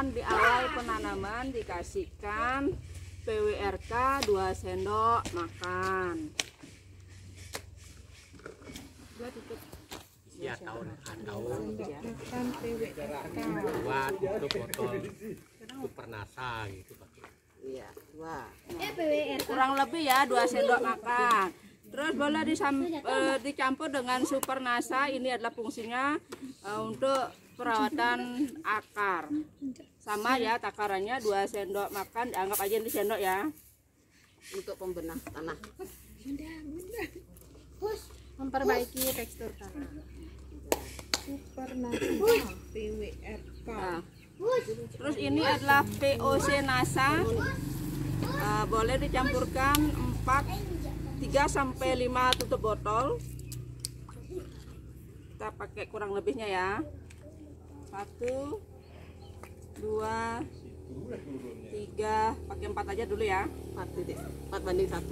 akan di awal penanaman dikasihkan PWRK 2 sendok makan. Ya tahun Makan PWRK. buat untuk botol Supernasa gitu Pak. Iya, 2. PWRK. Kurang lebih ya 2 sendok makan. Terus boleh dicampur dengan Supernasa. Ini adalah fungsinya untuk perawatan akar. Sama ya takarannya 2 sendok makan. Anggap aja ini sendok ya. Untuk pembenah tanah. Memperbaiki tekstur tanah. Supernasa PWRK. Nah, terus ini adalah VOC NASA. Boleh dicampurkan 3 sampai 5 tutup botol. Kita pakai kurang lebihnya ya. 1, 2, 3, pakai 4 aja dulu ya. 4:1.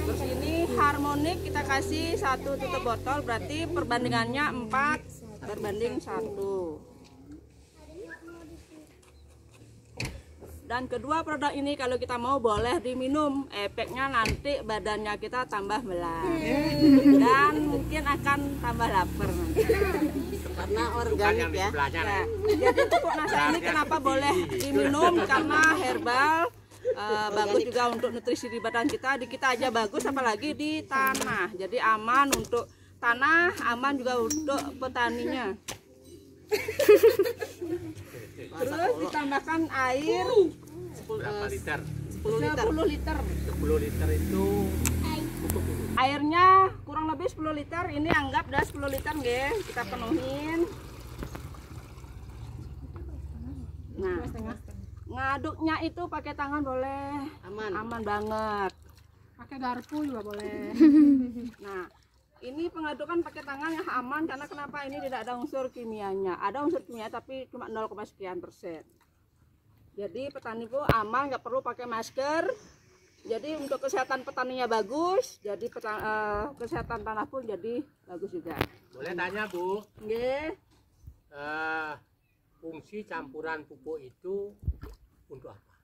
Terus ini harmonik kita kasih 1 tutup botol, berarti perbandingannya 4:1. Dan kedua produk ini kalau kita mau boleh diminum, efeknya nanti badannya kita tambah melar dan mungkin akan tambah lapar nanti. Karena organik ya. Nah, jadi pupuk nasa ini kenapa boleh diminum? Karena herbal, bagus juga untuk nutrisi di badan kita. Di kita aja bagus, apalagi di tanah. Jadi aman untuk tanah, aman juga untuk petaninya. Terus ditambahkan air Berapa liter? 10 liter. 10 liter itu Airnya kurang lebih 10 liter. Ini anggap dah 10 liter nggih. Kita penuhin. Nah, ngaduknya itu pakai tangan boleh. Aman banget. Pakai garpu juga boleh. Nah, ini pengadukan pakai tangan yang aman karena kenapa? Ini tidak ada unsur kimianya. Ada unsur kimia tapi cuma 0, sekian %. Jadi petani bu aman, nggak perlu pakai masker. Jadi untuk kesehatan petaninya bagus. Jadi kesehatan tanah pun jadi bagus juga. boleh tanya Bu, Nggih. fungsi campuran pupuk itu untuk apa?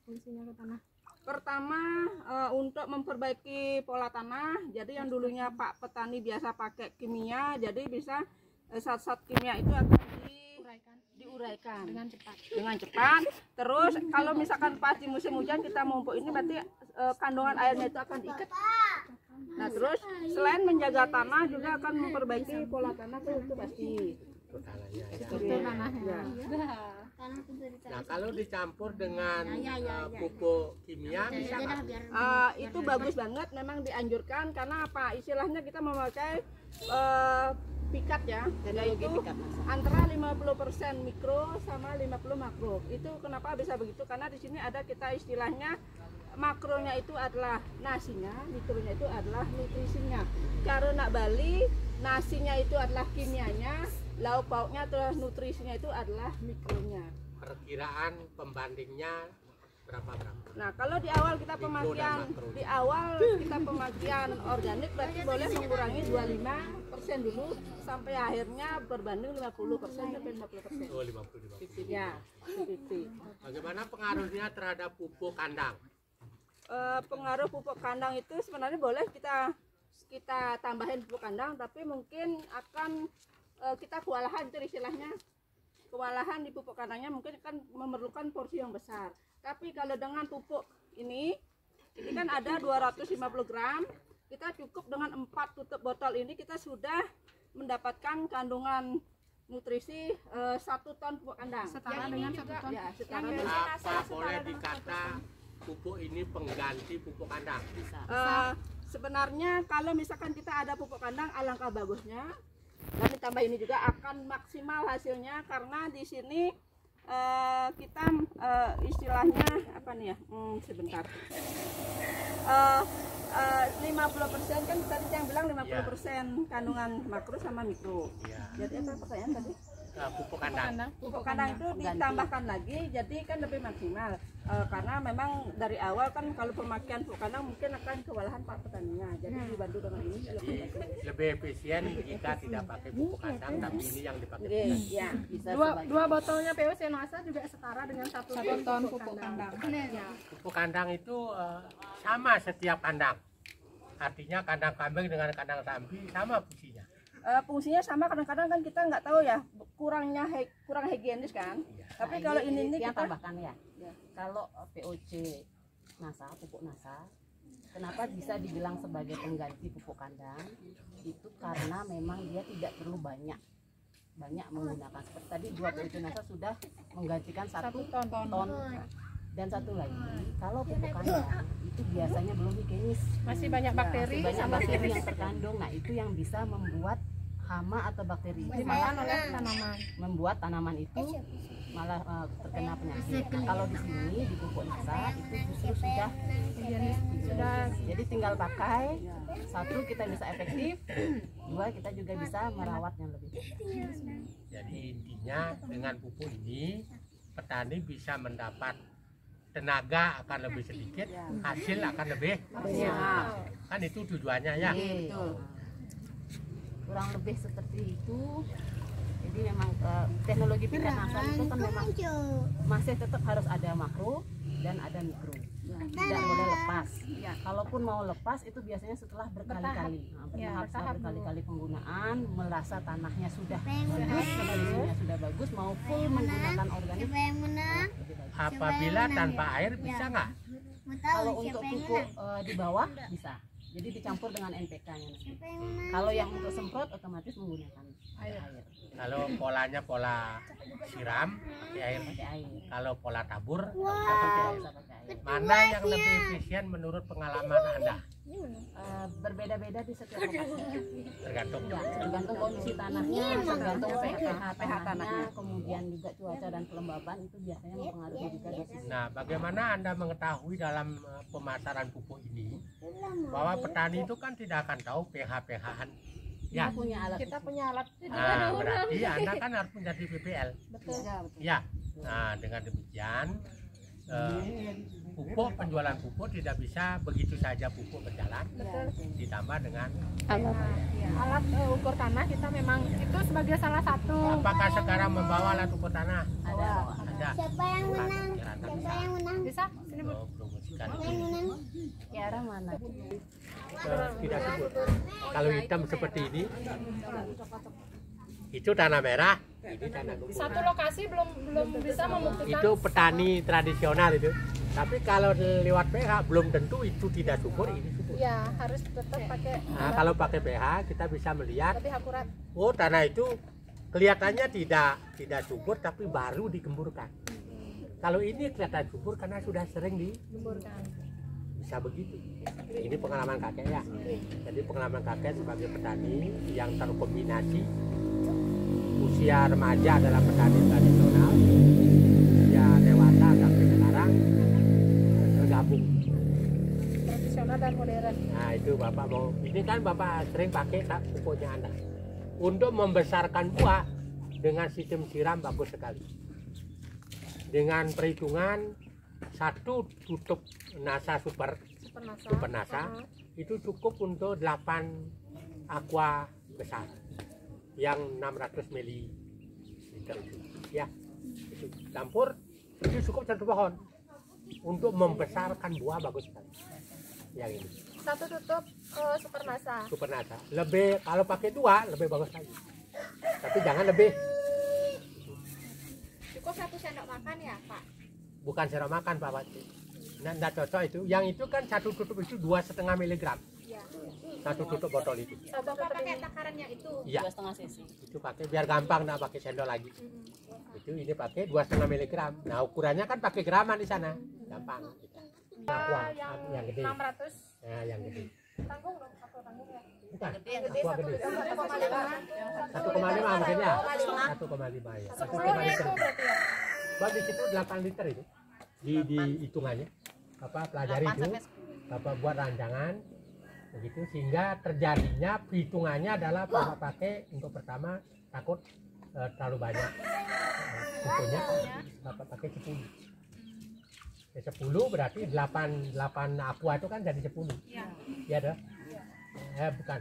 Fungsinya ke tanah. Pertama untuk memperbaiki pola tanah. Jadi yang dulunya Pak petani biasa pakai kimia, jadi bisa zat-zat kimia itu akan diuraikan dengan cepat. Terus kalau misalkan pas di musim hujan kita memupuk ini, berarti kandungan airnya itu akan diikat. Nah terus selain menjaga tanah juga akan memperbaiki pola tanah itu pasti. Tanahnya ya. Nah kalau dicampur dengan pupuk kimia bisa nggak? Itu bagus banget, memang dianjurkan karena apa? Istilahnya kita memakai pikat ya, yaitu antara 50% mikro sama 50 makro. Itu kenapa bisa begitu? Karena di sini ada kita istilahnya makronya itu adalah nasinya, mikronya itu adalah nutrisinya. Karena Bali nasinya itu adalah kimianya, lauk pauknya terus nutrisinya itu adalah mikronya. Perkiraan pembandingnya berapa? Nah kalau di awal kita pemakaian organik berarti boleh mengurangi 25% dulu sampai akhirnya berbanding 50% sampai 50%. Oh 50. Ya, Bagaimana pengaruhnya terhadap pupuk kandang? Pengaruh pupuk kandang itu sebenarnya boleh kita tambahin pupuk kandang, tapi mungkin akan kita kewalahan itu istilahnya. Kewalahan di pupuk kandangnya mungkin kan memerlukan porsi yang besar. Tapi kalau dengan pupuk ini kan ada 250 gram, kita cukup dengan 4 tutup botol ini kita sudah mendapatkan kandungan nutrisi 1 ton pupuk kandang. Setara dengan 1 ton. Ya, setara Apa boleh dikata pupuk ini pengganti pupuk kandang? Sebenarnya kalau misalkan kita ada pupuk kandang alangkah bagusnya. Dan ditambah ini juga akan maksimal hasilnya karena di sini kita istilahnya apa nih ya? Sebentar. 50% kan tadi yang bilang 50% kandungan makro sama mikro. Ya. Jadi apa pertanyaan tadi? pupuk kandang. Pupuk kandang itu ditambahkan lagi, jadi kan lebih maksimal. Karena memang dari awal kan kalau pemakaian pupuk kandang mungkin akan kewalahan Pak petaninya. Jadi dibantu dengan ini lebih bagus. Lebih efisien jika tidak pakai pupuk kandang, tapi ini yang dipakai. Ya, bisa Dua botolnya POC Nasa juga setara dengan 1 ton pupuk kandang. Ya. Pupuk kandang itu sama setiap kandang. Artinya kandang kambing dengan kandang sapi sama fungsinya. Fungsinya sama, kadang-kadang kan kita nggak tahu ya, kurang higienis kan. Tapi kalau ini yang kita tambahkan ya. Kalau POC Nasa, pupuk Nasa, kenapa bisa dibilang sebagai pengganti pupuk kandang? Itu karena memang dia tidak perlu banyak menggunakan. Seperti tadi 2 POC Nasa sudah menggantikan 1 ton. Dan satu lagi, kalau pupuk kandang itu biasanya belum higienis, Masih banyak bakteri banyak sama bakteri virus yang terkandung. Nah, itu yang bisa membuat hama atau bakteri itu dimakan oleh tanaman. membuat tanaman itu malah terkena penyakit. Nah, kalau di sini di pupuk Nasa itu justru sudah Higienis sudah. jadi tinggal pakai, 1 kita bisa efektif, 2 kita juga bisa merawat yang lebih baik. Jadi intinya dengan pupuk ini petani bisa mendapat tenaga akan lebih sedikit, hasil akan lebih banyak. Kan itu tujuannya ya. Betul. Kurang lebih seperti itu. Jadi memang teknologi tingkat Nasa itu kan memang masih tetap harus ada makro dan ada mikro. Tidak boleh lepas. Kalaupun mau lepas itu biasanya setelah berkali-kali. Setelah berkali-kali penggunaan, merasa tanahnya sudah bagus, kondisinya sudah bagus, mau full menggunakan organik. Apabila tanpa air bisa nggak? Kalau untuk pupuk di bawah bisa. Jadi dicampur dengan NPK-nya nanti. Kalau yang untuk semprot otomatis menggunakan air. Kalau polanya pola siram pakai air. Pakai air. Kalau pola tabur Bisa pakai air. mana yang lebih efisien menurut pengalaman Anda? Berbeda-beda di setiap lokasi. Tergantung. Ya, tergantung kondisi tanahnya, tergantung pH tanahnya, kemudian juga cuaca dan kelembaban itu biasanya mempengaruhi juga dosis. Nah, bagaimana Anda mengetahui dalam pemasaran pupuk ini bahwa petani itu kan tidak akan tahu pH-pH-an? Ya, Kita punya alat. Kita punya alat. nah, berarti Anda kan harus menjadi PPL. Betul. Ya, nah dengan demikian pupuk, penjualan pupuk tidak bisa begitu saja pupuk berjalan, ditambah dengan Alat ukur tanah kita memang itu sebagai salah satu. apakah sekarang membawa alat ukur tanah? Ada. Ada. Siapa yang menang? Kirana Siapa bisa. yang menang? Bisa sini Bu. Promosikan Siapa yang menang? Kiara mana? tidak sebut. Kalau hitam seperti ini, itu tanah merah, ini tanah kuning. Satu lokasi belum bisa membuktikan. Itu petani tradisional itu. Tapi kalau lewat pH belum tentu itu tidak subur, ini subur. Ya harus tetap pakai Nah, kalau pakai pH kita bisa melihat, lebih akurat. oh tanah itu kelihatannya tidak subur tapi baru digemburkan. Kalau ini kelihatan subur karena sudah sering Gemburkan. bisa begitu. Ini pengalaman kakek ya. Jadi pengalaman kakek sebagai petani yang terkombinasi usia remaja adalah petani tradisional, usia dewasa sampai sekarang tergabung. Tradisional dan modern. Nah itu bapak mau, ini kan bapak sering pakai pupuknya Anda untuk membesarkan buah dengan sistem siram bagus sekali. Dengan perhitungan 1 tutup Nasa Super Nasa itu cukup untuk 8 aqua besar yang 600 ml itu ya, itu campur itu cukup 1 pohon untuk membesarkan buah bagus sekali. Yang ini Satu tutup Super Nasa. lebih, kalau pakai 2 lebih bagus lagi, tapi jangan lebih. Cukup 1 sendok makan ya Pak. Bukan sendok makan Pak Wati. Nggak cocok itu. Yang itu kan 1 tutup itu 2,5 mg. Iya. 1 tutup botol itu. Bapak pakai takarannya itu. Iya. 2,5 cc. Itu pakai biar gampang, nggak pakai sendok lagi. Itu ini pakai 2,5 mg. Nah ukurannya kan pakai graman di sana. Gampang. Wah, yang gede. 600. Nah, yang gede. Tanggung dong, aku tanggung ya. Bukan. Aqua gede. 1,5 maksudnya. 1,5 ya. 10 1,5 itu liter. berarti ya. Bah, di situ 8 liter itu. Di hitungannya. Bapak pelajari itu. Bapak buat rancangan begitu sehingga terjadinya perhitungannya adalah Bapak pakai untuk pertama takut terlalu banyak pupuknya, Bapak pakai 10. Ya, 10 berarti 8 aqua itu kan jadi 10. Iya dah. Bukan.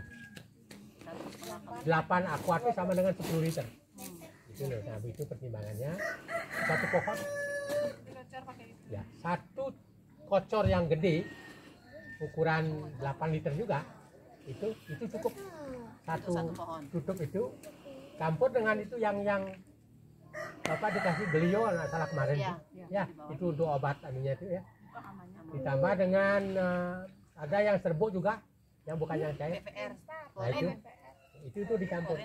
8 aqua itu sama dengan 10 liter. Itu loh, nah itu pertimbangannya. Satu pohon. Ya, satu kocor yang gede ukuran 8 liter juga. Itu cukup. Satu pohon. tutup itu campur dengan itu yang Bapak dikasih gelio nggak salah kemarin Iya, ya itu untuk obat anunya itu ya, ditambah dengan ada yang serbuk juga yang bukan yang cair. PPR. Nah itu dicampur.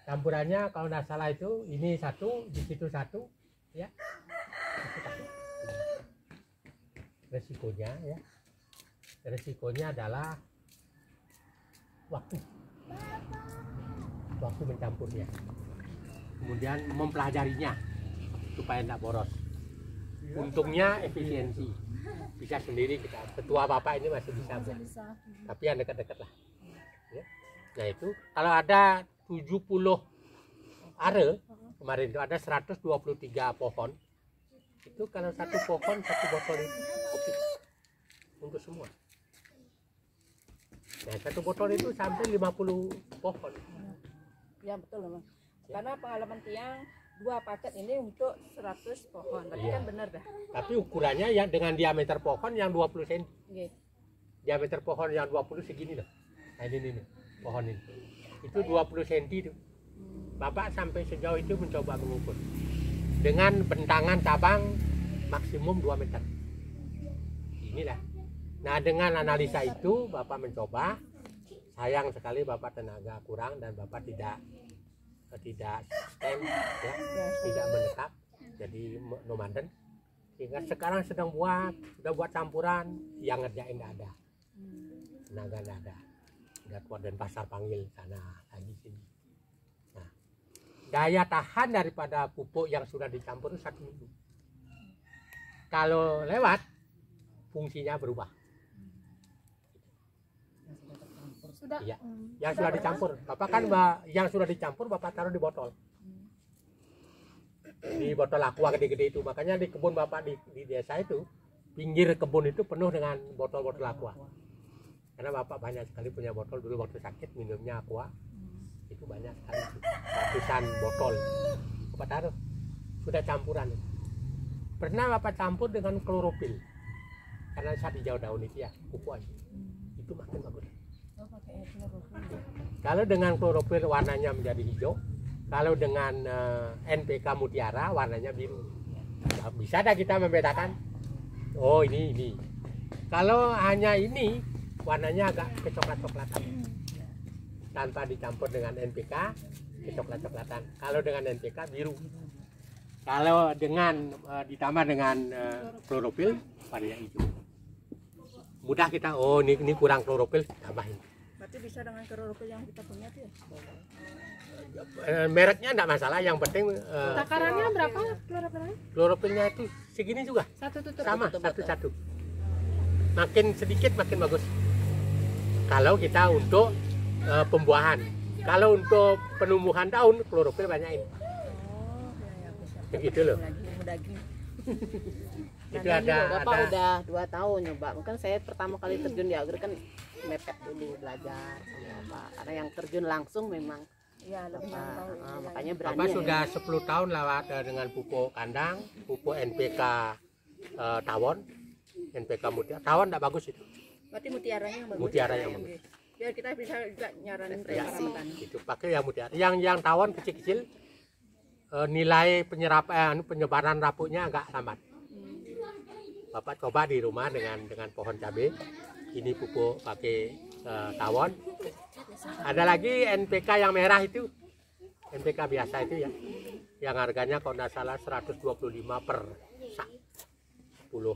Campurannya kalau nggak salah itu ini satu, di situ satu ya. Resikonya adalah waktu mencampurnya, kemudian mempelajarinya supaya tidak boros. Untungnya efisiensi, bisa sendiri kita. Ketua Bapak ini masih bisa, tapi yang dekat-dekat lah ya. Nah itu kalau ada 70 are, kemarin itu ada 123 pohon, itu kalau satu pohon satu botol itu cukup untuk semua. Nah satu botol itu sampai 50 pohon. Ya betul Mas. Karena pengalaman Tiang 2 paket ini untuk 100 pohon. Berarti Iya. kan benar dah. Tapi ukurannya yang dengan diameter pohon yang 20 cm. Nggih. Diameter pohon yang 20 segini loh. Nah ini pohon ini. Itu 20 cm itu. Bapak sampai sejauh itu mencoba mengukur. Dengan bentangan cabang maksimum 2 meter. Inilah. Nah dengan analisa itu Bapak mencoba. Sayang sekali Bapak tenaga kurang dan Bapak tidak stand ya, tidak menetap, jadi nomaden. Sehingga sekarang sudah buat campuran, yang ngerjain tidak ada, tenaga tidak ada, udah keluar dan pasar panggil sana lagi sini. Nah, daya tahan daripada pupuk yang sudah dicampur itu 1 minggu. Kalau lewat, fungsinya berubah. Sudah. Iya, yang sudah dicampur. Bapak kan yang sudah dicampur Bapak taruh di botol. Di botol aqua gede-gede itu. Makanya di kebun Bapak di desa itu, pinggir kebun itu penuh dengan botol-botol aqua. Karena Bapak banyak sekali punya botol dulu waktu sakit minumnya aqua. Itu banyak sekali. Ratusan botol. Bapak taruh. Sudah campuran. Pernah Bapak campur dengan klorofil. Karena saat hijau daun itu ya, pupuk aja. Itu makin bagus. Kalau dengan klorofil warnanya menjadi hijau, kalau dengan NPK Mutiara warnanya biru. Nah, bisa dah kita membedakan. Oh ini. Kalau hanya ini warnanya agak kecoklat-coklatan. Tanpa dicampur dengan NPK kecoklat-coklatan. Kalau dengan NPK biru. Kalau dengan ditambah dengan klorofil warnanya hijau. Mudah kita, oh ini kurang klorofil, tambahin. Berarti bisa dengan klorofil yang kita punya tuh ya? Mereknya enggak masalah, yang penting Takarannya berapa klorofilnya? klorofilnya itu segini juga. Satu tutup. Sama, satu-satu. Makin sedikit makin bagus. Kalau kita untuk pembuahan. Kalau untuk penumbuhan daun, klorofil banyakin. Begitu loh. Itu Bapak udah 2 tahun nyoba. Mungkin saya pertama kali terjun di agri kan mepet dulu belajar sama Bapak. Karena yang terjun langsung memang Iya, lebih tahu. makanya berani. Bapak ya. sudah 10 tahun lewat dengan pupuk kandang, pupuk NPK tawon, NPK mutiara. Tawon enggak bagus itu. Berarti mutiaranya yang bagus. Mutiara yang bagus. Biar kita bisa juga nyaranin ke Ya, para petani. itu pakai yang mutiara. Yang tawon kecil-kecil nilai penyebaran rapuknya agak lambat. Bapak coba di rumah dengan pohon cabai. Ini pupuk pakai tawon. Ada lagi NPK yang merah itu, NPK biasa itu ya, yang harganya kalau tidak salah 125 per sak, 10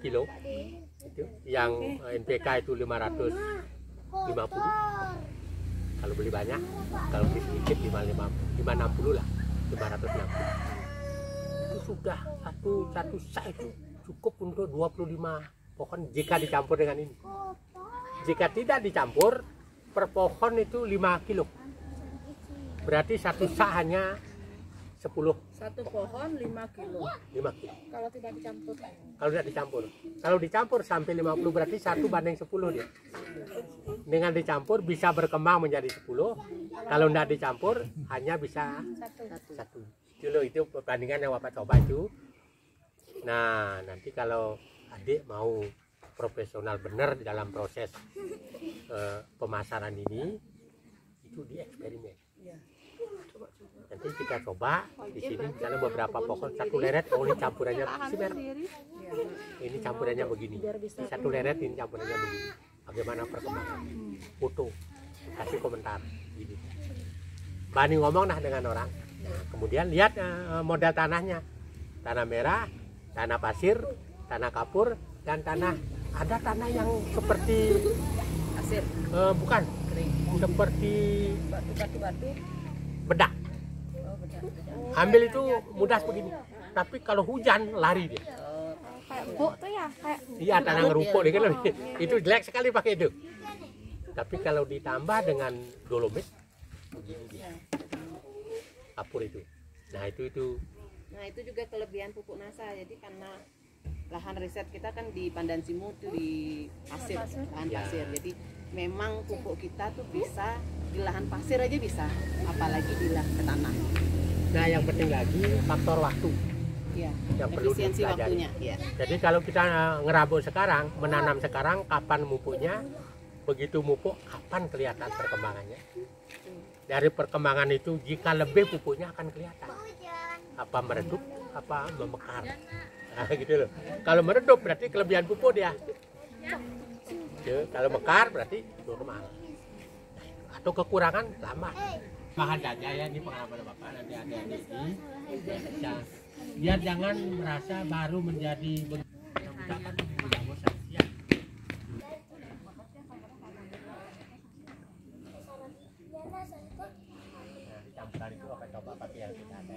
kilo. Itu yang NPK itu 550. Kalau beli banyak, kalau beli sedikit 560 lah, 560. Itu sudah satu sak itu cukup untuk 25 pohon jika dicampur dengan ini. Jika tidak dicampur, per pohon itu 5 kilo. berarti satu sak hanya 10 Satu pohon 5 kilo. 5 kilo. Kalau tidak dicampur. Kalau tidak dicampur. Kalau dicampur sampai 50 berarti 1:10 dia. Dengan dicampur bisa berkembang menjadi 10. Kalau tidak dicampur hanya bisa 1. Itu perbandingan yang Bapak coba itu. Nah, nanti kalau adik mau profesional benar di dalam proses pemasaran ini, itu dieksperimen. Nanti kita coba di sini misalnya beberapa pohon satu leret, oh ini campurannya ini campurannya begini, di satu leret ini campurannya begini, bagaimana perkembangan, foto, kasih komentar, gini. Bani ngomong dengan orang, kemudian lihat model tanahnya, tanah merah, tanah pasir, tanah kapur, dan ada tanah yang seperti Pasir, bukan, seperti Batu-batu. bedak. Ambil itu mudah begini, tapi kalau hujan lari dia. Kayak buk tuh ya, kayak Iya, tanah ngerupuk dia kan lebih. Itu jelek sekali pakai itu. Tapi kalau ditambah dengan dolomit begini dia. Kapur itu. Nah, itu Nah itu juga kelebihan pupuk NASA. Jadi karena lahan riset kita kan di Pandan Simu itu di pasir, lahan Ya. pasir. Jadi memang pupuk kita tuh bisa di lahan pasir aja bisa, apalagi di lahan ke tanah. Nah, yang penting lagi faktor waktu. Iya. Yang perlu Efisiensi dipelajari. waktunya. Iya. Jadi kalau kita ngerabuk sekarang, menanam sekarang, kapan mupuknya? Begitu mupuk, kapan kelihatan perkembangannya? Dari perkembangan itu, jika lebih pupuknya akan kelihatan. Apa meredup, apa memekar. Nah, gitu loh. Kalau meredup berarti kelebihan pupuk dia. Ya, kalau mekar berarti normal. Atau kekurangan lama. Bahan aja ya, ini pengalaman Bapak, nanti ada ini. Ya, biar jangan merasa baru menjadi campuran itu akan coba pakai yang kita ada.